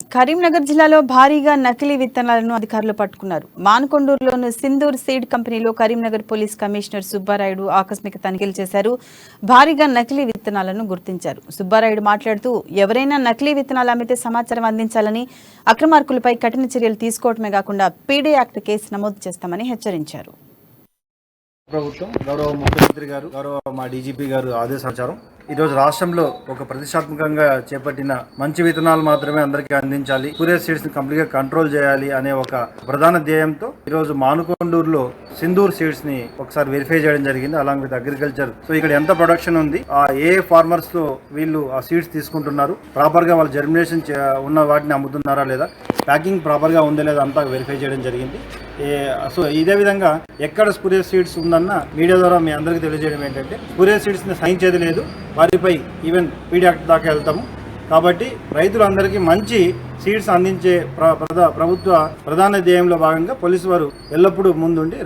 కరీంనగర్ జిల్లాలో భారీగా నకిలీ విత్తనాలను అధికారులు పట్టుకున్నారు. మానకొండూరులోని సింధూర్ సీడ్ కంపెనీలో కరీంనగర్ పోలీస్ కమిషనర్ సుబ్బారాయుడు ఆకస్మిక తనిఖీలు చేశారు. భారీగా నకిలీ విత్తనాలను గుర్తించారు. సుబ్బారాయుడు మాట్లాడుతూ ఎవరైనా నకిలీ విత్తనాలు అమ్మితే సమాచారం అందించాలని, అక్రమార్కులపై కఠిన చర్యలు తీసుకోవడమే కాకుండా పీడీ యాక్ట్ కేసు నమోదు చేస్తామని హెచ్చరించారు. ప్రభుత్వం గౌరవ ముఖ్యమంత్రి గారు, గౌరవ మా డీజీపీ గారు ఆదేశానుసారం ఈరోజు రాష్ట్రంలో ఒక ప్రతిష్టాత్మకంగా చేపట్టిన మంచి విత్తనాలు మాత్రమే అందరికీ అందించాలి, స్పూరియస్ సీడ్స్ ని కంప్లీట్ గా కంట్రోల్ చేయాలి అనే ఒక ప్రధాన ధ్యేయంతో ఈరోజు మానుకొండూరులో సింధూర్ సీడ్స్ ని ఒకసారి వెరిఫై చేయడం జరిగింది. Along with agriculture. సో ఇక్కడ ఎంత ప్రొడక్షన్ ఉంది, ఏ ఫార్మర్స్ తో వీళ్ళు ఆ సీడ్స్ తీసుకుంటున్నారు, ప్రాపర్ గా వాళ్ళు జర్మినేషన్ ఉన్న వాటిని అమ్ముతున్నారా లేదా, ప్యాకింగ్ ప్రాపర్ గా ఉందా లేదా అంతా వెరిఫై చేయడం జరిగింది. సో ఇదే విధంగా ఎక్కడ స్పూరియస్ సీడ్స్ ఉందన్న మీడియా ద్వారా మీ అందరికీ తెలియజేయడం ఏంటంటే, స్పూరియస్ సీడ్స్ని సహించేది లేదు, వారిపై ఈవెన్ పీడీ యాక్ట్ దాకా వెళ్తాము. కాబట్టి రైతులందరికీ మంచి సీడ్స్ అందించే ప్రభుత్వ ప్రధాన ధ్యేయంలో భాగంగా పోలీసు వారు ఎల్లప్పుడూ ముందుండి